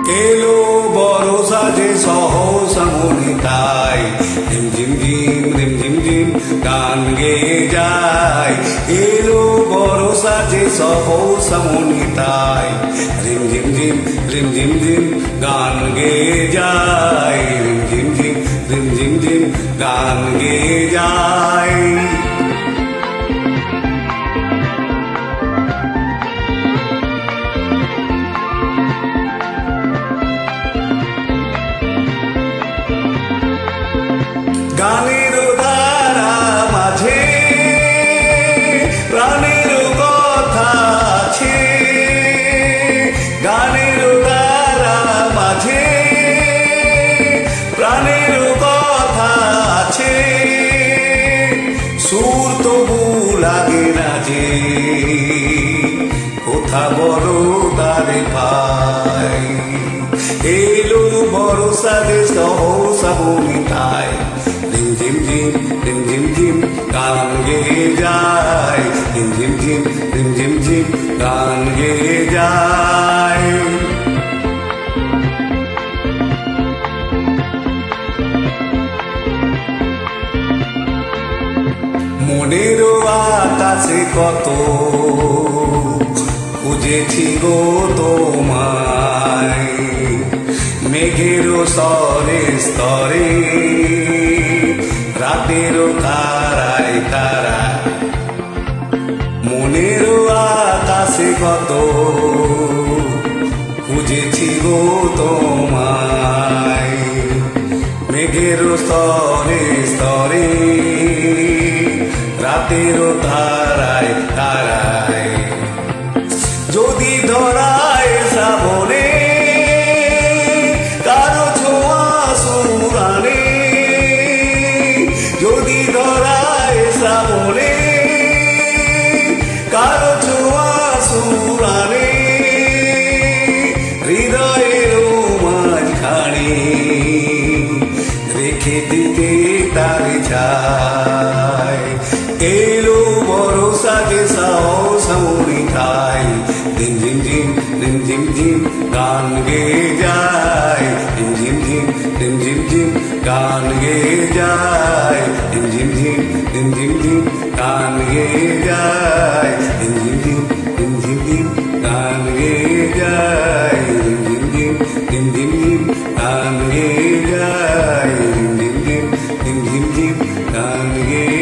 এলো বড় সাজে সহসা মনে তাই রিম ঝিম ঝিম রিম ঝিম ঝিম গান গেয়ে যায়। এলো বড় সাজে সহসা মনে তাই রিম ঝিম ঝিম রিম ঝিম ঝিম গান গেয়ে যায়। রিম ঝিম ঝিম রিম ঝিম ঝিম গান গেয়ে যায়। গানের ধারা মাঝে প্রাণের কথা আছে। গানের ধারা মাঝে প্রাণের কথা আছে। সুর তবু লাগে না যে কোথা বড় তারে পাই। এলো বড় সাজে সহসা মনে তাই রিম ঝিম ঝিম রিম ঝিম ঝিম গান গেয়ে যায়। রিম ঝিম ঝিম রিম ঝিম ঝিম গান গেয়ে যায়। মনের আকাশে কত খুঁজেছি গো তোমায়। মেঘের স্তরে স্তরে রাতের তারায় তারায়। মনের আকাশে কত খুঁজেছি গো তোমায়। মেঘের স্তরে স্তরে রাতের তারায় তারায়। যদি ধরায় শ্রাবণে কারো ছোঁয়া সুরানে। যদি ধরায় শ্রাবণে কারো ছোঁয়া সুরানে। হৃদয়ের মাঝখানে রেখে দিতে তার ছায়। এলো বড় সাজে সহসা মনে তাই রিম ঝিম ঝিম রিম ঝিম ঝিম গান গেয়ে যায়। রিম ঝিম ঝিম রিম ঝিম ঝিম গান গেয়ে যায়। রিম ঝিম ঝিম রিম ঝিম ঝিম গান গেয়ে যায়। রিম ঝিম ঝিম রিম ঝিম ঝিম গান গেয়ে যায়। রিম ঝিম ঝিম রিম ঝিম ঝিম গান গেয়ে যায়। রিম ঝিম ঝিম রিম ঝিম ঝিম গান গেয়ে